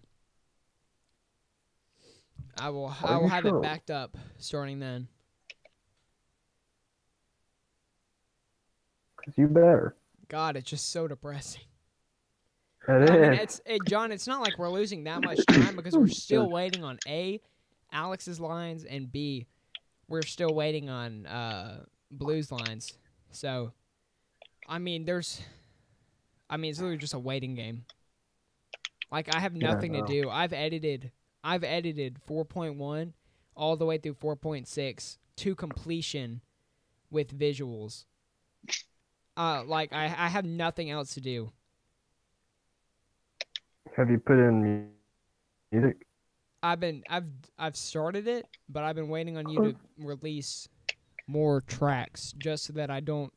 I will have it backed up starting then. 'Cause you better. God, it's just so depressing. It I mean, is. John, it's not like we're losing that much time because we're still waiting on A, Alex's lines, and B, we're still waiting on Blue's lines. So, I mean, it's literally just a waiting game. Like, I have nothing to do. I've edited 4.1 all the way through 4.6 to completion with visuals. Like, I have nothing else to do. Have you put in music? I've started it, but I've been waiting on you to release more tracks just so that I don't.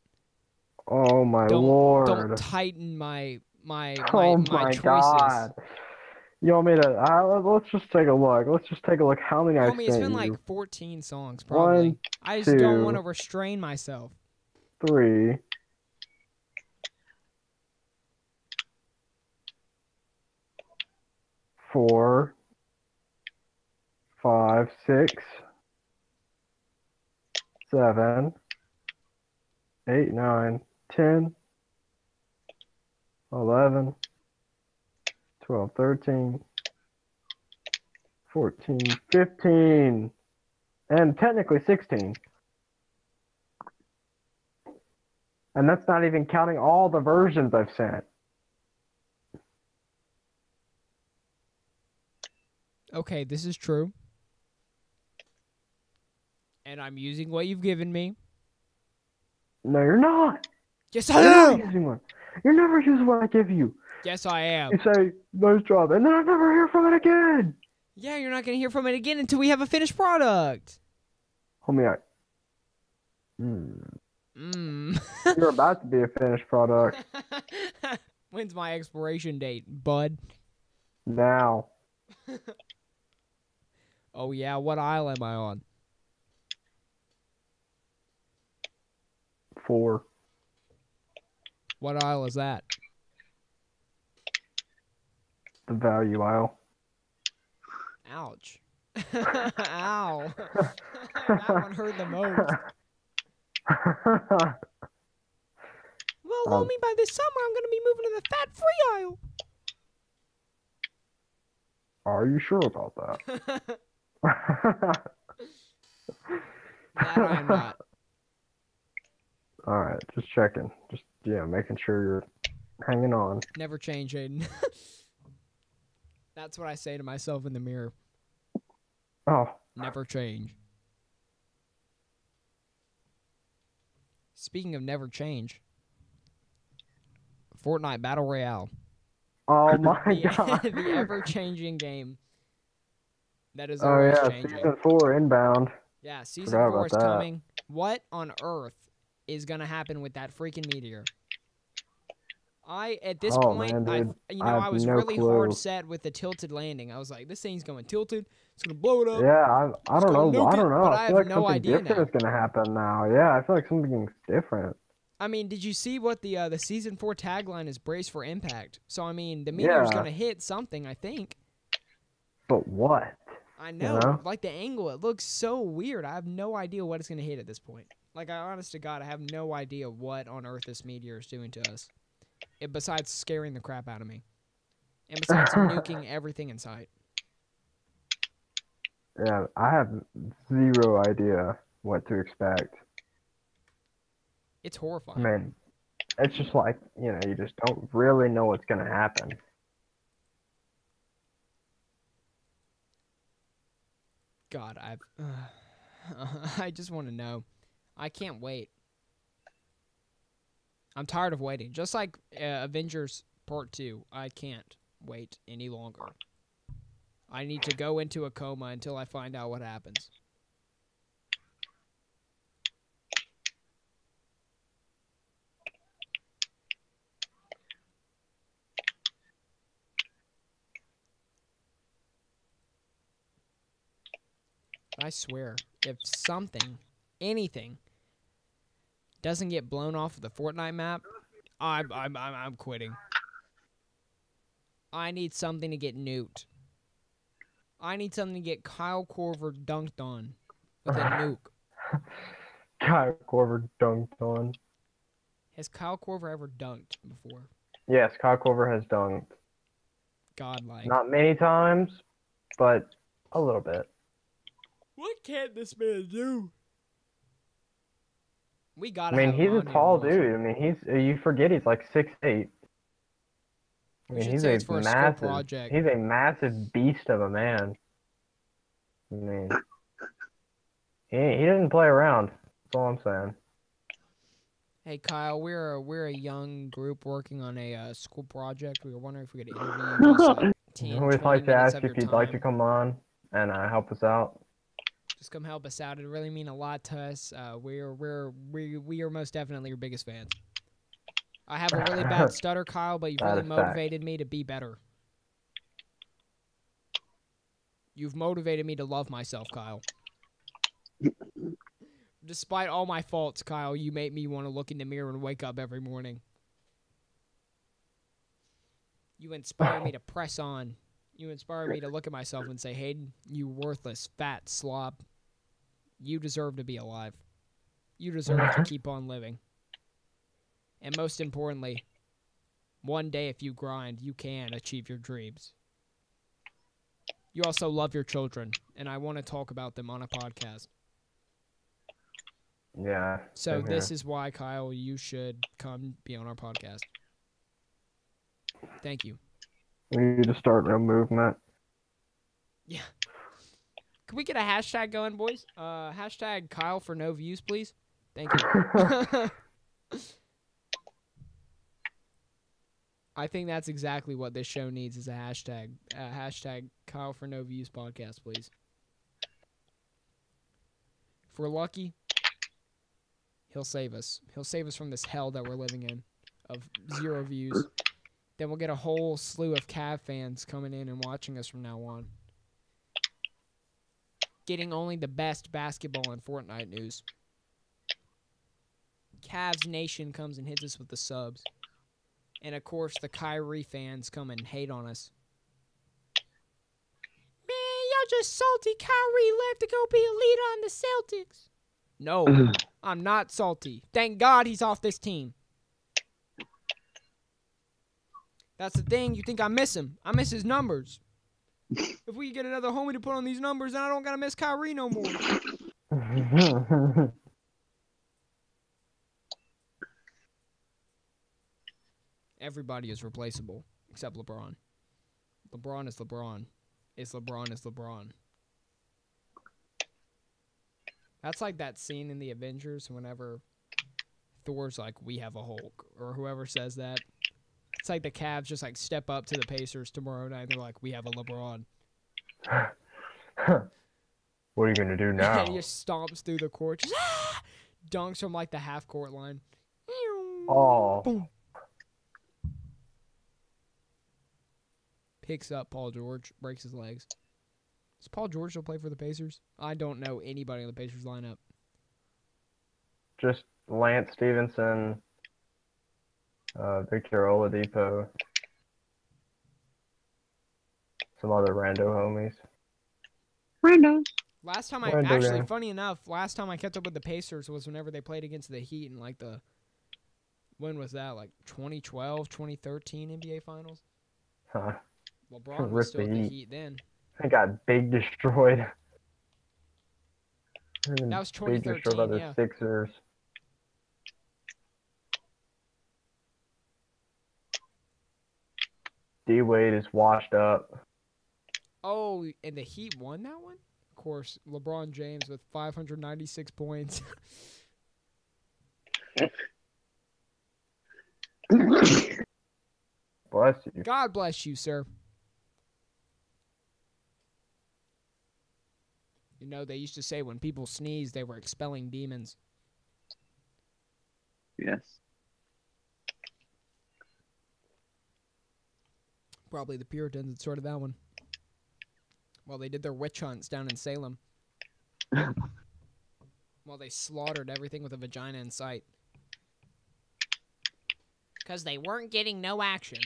Oh my lord! Don't tighten my Oh my my choices. god! You want me to? Let's just take a look. Let's just take a look. How many I sent you? It's been like 14 songs, probably. 1, I just don't want to restrain myself. 3. 4, 5, 6, 7, 8, 9, 10, 11, 12, 13, 14, 15, and technically 16. And that's not even counting all the versions I've sent. Okay, this is true. And I'm using what you've given me. No, you're not. Yes, I am. You're never using what I give you. Yes, I am. You say, nice job, and then I never hear from it again. Yeah, you're not going to hear from it again until we have a finished product. Homie, you're about to be a finished product. When's my expiration date, bud? Now. Oh, yeah, what aisle am I on? 4. What aisle is that? The value aisle. Ouch. Ow. That one hurt the most. Well, homie, by this summer, I'm going to be moving to the fat-free aisle. Are you sure about that? That I am not. Alright, just checking. Just, making sure you're hanging on. Never change, Hayden. That's what I say to myself in the mirror. Oh. Never change. Speaking of never change, Fortnite Battle Royale. Oh my god. The ever-changing game. That is always changing. Season 4 inbound. Yeah, Season 4 is coming. What on earth is going to happen with that freaking meteor? At this point, man, I was really hard set with the tilted landing. I was like, this thing's going tilted. It's going to blow it up. Yeah, I don't know. I don't know. But I feel like no something idea different is going to happen now. Yeah, I feel like something's different. I mean, did you see what the Season 4 tagline is? Brace for impact. So, I mean, the meteor's going to hit something, I think. But what? I know. Like, the angle, it looks so weird. I have no idea what it's going to hit at this point. Like, honest to God, I have no idea what on earth this meteor is doing to us. Besides scaring the crap out of me. And besides nuking everything in sight. Yeah, I have zero idea what to expect. It's I horrifying. mean, it's just like, you just don't really know what's going to happen. God, I just want to know. I can't wait. I'm tired of waiting. Just like Avengers Part 2, I can't wait any longer. I need to go into a coma until I find out what happens. I swear, if something, anything, doesn't get blown off of the Fortnite map, I'm quitting. I need something to get nuked. I need something to get Kyle Korver dunked on with a nuke. Kyle Korver dunked on. Has Kyle Korver ever dunked before? Yes, Kyle Korver has dunked. Godlike. Not many times, but a little bit. What can this man do? We gotta I mean, have him he's a on here tall more. dude. I mean, you forget he's like 6'8". I We mean, should he's say a it's for a school massive, project. he's a massive beast of a man. I mean, he doesn't play around. That's all I'm saying. Hey Kyle, we're a young group working on a school project. We were wondering if we could interview you just like 10, We'd 20 like to minutes ask of if your you'd like to time. come on and help us out. Just come help us out. It really mean a lot to us. We are most definitely your biggest fans. I have a really bad stutter, Kyle, but you've That really is fact. motivated me to be better. You've motivated me to love myself, Kyle. Despite all my faults, Kyle, you make me want to look in the mirror and wake up every morning. You inspire me to press on. You inspire me to look at myself and say, Hayden, you worthless, fat slob. You deserve to be alive. You deserve to keep on living. And most importantly, one day if you grind, you can achieve your dreams. You also love your children, and I want to talk about them on a podcast. Yeah. So this is why, Kyle, you should come be on our podcast. Thank you. We need to start a movement. Yeah. Can we get a hashtag going, boys? Hashtag Kyle for no views, please. Thank you. I think that's exactly what this show needs is a hashtag. Hashtag Kyle for no views podcast, please. If we're lucky, he'll save us. He'll save us from this hell that we're living in of 0 views. Then we'll get a whole slew of Cav fans coming in and watching us from now on. Getting only the best basketball and Fortnite news. Cavs Nation comes and hits us with the subs. And, of course, the Kyrie fans come and hate on us. Man, y'all just salty. Kyrie left to go be a leader on the Celtics. No, I'm not salty. Thank God he's off this team. That's the thing. You think I miss him. I miss his numbers. If we get another homie to put on these numbers, then I don't got to miss Kyrie no more. Everybody is replaceable except LeBron. LeBron is LeBron. LeBron is LeBron. That's like that scene in the Avengers whenever Thor's like, we have a Hulk, or whoever says that. It's like the Cavs just like step up to the Pacers tomorrow night. They're like, we have a LeBron. What are you going to do now? And he just stomps through the court. Just, dunks from like the half court line. Oh. Boom. Picks up Paul George. Breaks his legs. Does Paul George still play for the Pacers? I don't know anybody in the Pacers lineup. Just Lance Stevenson, Victor Oladipo, some other rando homies. Rando. Last time funny enough, last time I kept up with the Pacers was whenever they played against the Heat in like when was that? Like 2012, 2013 NBA Finals? Huh. LeBron was still at the Heat then. They got big destroyed. That was Beating the shit out of 2013, the yeah. Sixers. D Wade is washed up. Oh, and the Heat won that one? Of course, LeBron James with 596 points. Bless you. God bless you, sir. You know, they used to say when people sneeze, they were expelling demons. Yes. Probably the Puritans that sorted that one. Well, they did their witch hunts down in Salem. Well, they slaughtered everything with a vagina in sight. Because they weren't getting no action.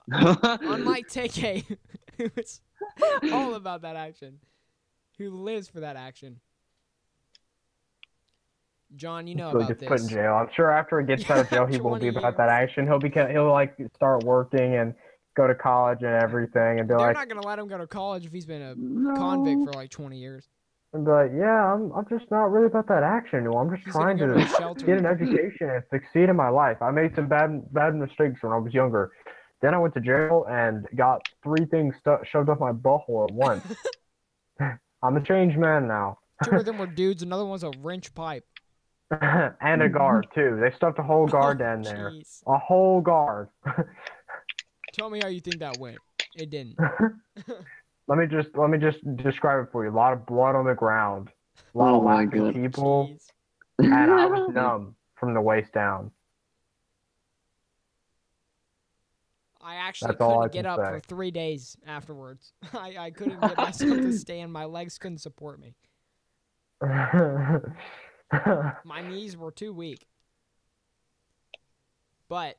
Unlike TK, who was all about that action. Who lives for that action. John, you know So he about gets put in this. jail. I'm sure after he gets out of jail, he won't be 20 about that years. action. He'll like start working and go to college and everything, and be They're like, not going to let him go to college if he's been a No. convict for like 20 years. yeah, I'm just not really about that action anymore. I'm just He's trying gonna go to to a shelter. get an education and succeed in my life. I made some bad mistakes when I was younger. Then I went to jail and got 3 things shoved up my butthole at once. I'm a changed man now. 2 of them were dudes, another one's a wrench pipe. And a guard too. They stuffed a whole guard down there. Jeez. A whole guard. Tell me how you think that went. It didn't. Let me just describe it for you. A lot of blood on the ground. A lot of Oh my laughing God. people. Jeez. And I was numb from the waist down. I actually That's all I couldn't get can up say. for 3 days afterwards. I couldn't get myself to stand. My legs couldn't support me. My knees were too weak. But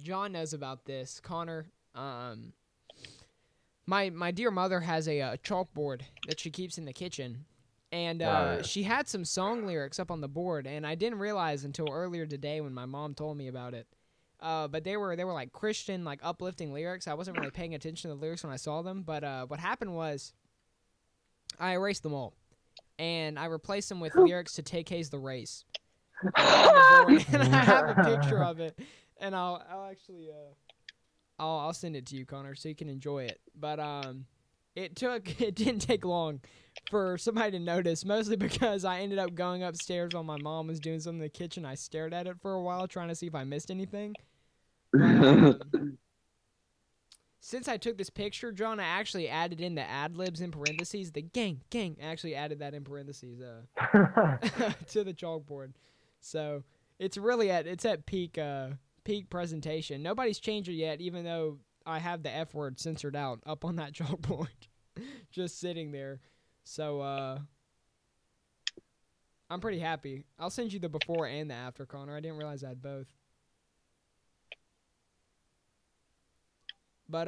John knows about this. Connor, my dear mother has a chalkboard that she keeps in the kitchen. And she had some song lyrics up on the board, and I didn't realize until earlier today when my mom told me about it. But they were like Christian, like uplifting lyrics. I wasn't really paying attention to the lyrics when I saw them. But what happened was I erased them all, and I replaced them with lyrics to TK's The Race. On the board, and I have a picture of it, and I'll actually I'll send it to you, Connor, so you can enjoy it. But it didn't take long for somebody to notice, mostly because I ended up going upstairs while my mom was doing something in the kitchen. I stared at it for a while, trying to see if I missed anything. But, since I took this picture, John, I actually added in the ad-libs in parentheses. The gang, I actually added that in parentheses to the chalkboard. So it's really at peak presentation. Nobody's changed it yet, even though I have the F word censored out up on that chalkboard, just sitting there. So I'm pretty happy. I'll send you the before and the after, Connor. I didn't realize I had both. But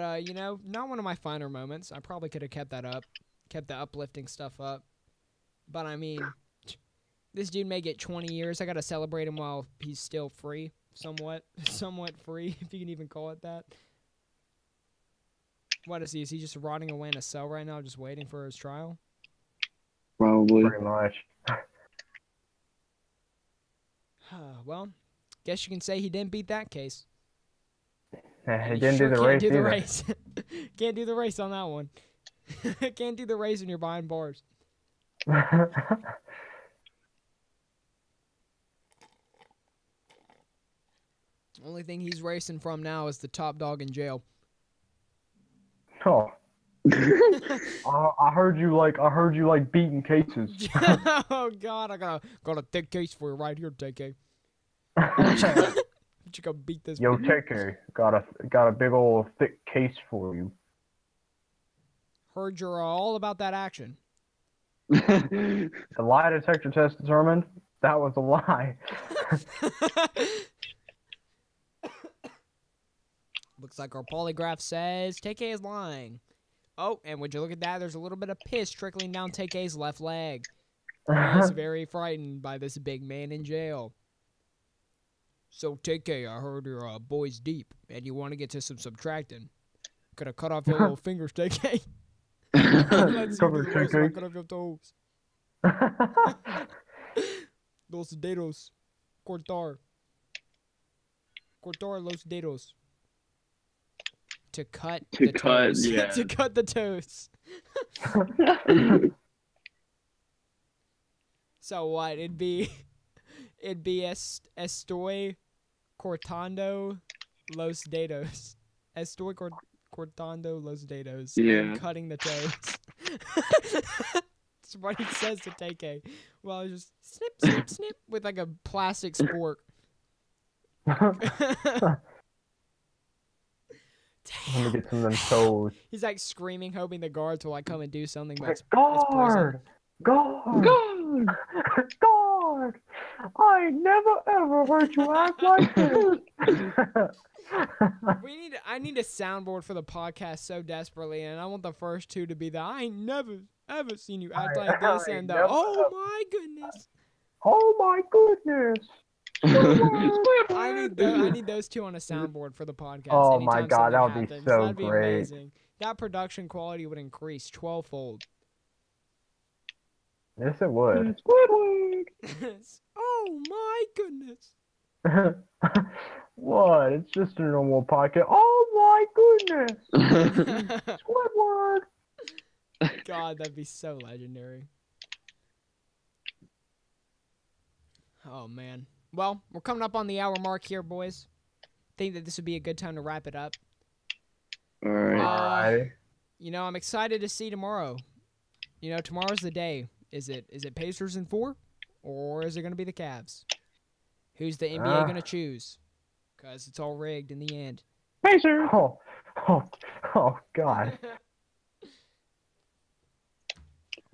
not one of my finer moments. I probably could have kept that up, kept the uplifting stuff up. But I mean, this dude may get 20 years. I gotta celebrate him while he's still free, somewhat free, if you can even call it that. What is he? Is he just rotting away in a cell right now, just waiting for his trial? Probably. Pretty much. Well, guess you can say he didn't beat that case. He didn't do the race either. Race. Can't do the race on that one. Can't do the race when you're behind bars. Only thing he's racing from now is the top dog in jail. Oh. I heard you like beating cases. Oh God, I got a thick case for you right here, TK. You go beat this. Yo, TK, got a big old thick case for you. Heard you're all about that action. The lie detector test determined that was a lie. Looks like our polygraph says TK is lying. Oh, and would you look at that? There's a little bit of piss trickling down TK's left leg. He's very frightened by this big man in jail. So, TK, I heard your boy's deep, and you want to get to some subtracting. Could have cut off your little fingers, TK. Let's see if you cut off your toes. Los dedos. Cortar. Cortar los dedos. To cut the toes. Yeah. To cut the toes. So what? It'd be estoy cortando los dedos. Estoy cortando los dedos. Yeah. And cutting the toes. That's what he says to Take. Well, just snip, snip, snip with like a plastic spork. Let me get some of them toes. He's like screaming, hoping the guards will like come and do something, but it's Guard! Guard! God. Guard! I never ever heard you act like this. I need a soundboard for the podcast so desperately, and I want the first two to be the I ain't never ever seen you act like this, and the oh my goodness. Oh my goodness. I need those two on a soundboard for the podcast. Oh my anytime God, that something would be happens. so That'd be great. amazing. That production quality would increase 12-fold. Yes, it would. Oh my goodness. What? It's just a normal podcast. Oh my goodness. Squidward. God, that'd be so legendary. Oh, man. Well, we're coming up on the hour mark here, boys. Think that this would be a good time to wrap it up. All right. Alright. You know, I'm excited to see tomorrow. You know, tomorrow's the day. Is it Pacers in 4? Or is it going to be the Cavs? Who's the NBA going to choose? Because it's all rigged in the end. Pacer. Oh God.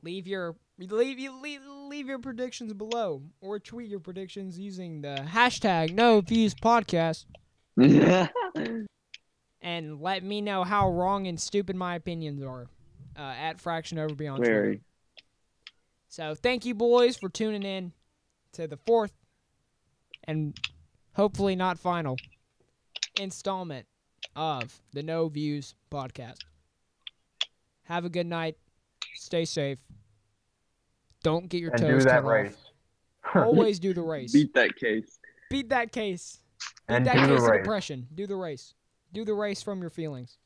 Leave your predictions below, or tweet your predictions using the hashtag #NoViewsPodcast. And let me know how wrong and stupid my opinions are. At Fraction Overby on Twitter. Very. So thank you, boys, for tuning in to the 4th and hopefully not final installment of the No Views podcast. Have a good night. Stay safe. Don't get your And toes do that cut race. off. Always do the race. Beat that case. Beat that case. Beat And that do the case of race. depression. Do the race. Do the race from your feelings.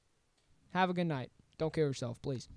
Have a good night. Don't kill yourself, please.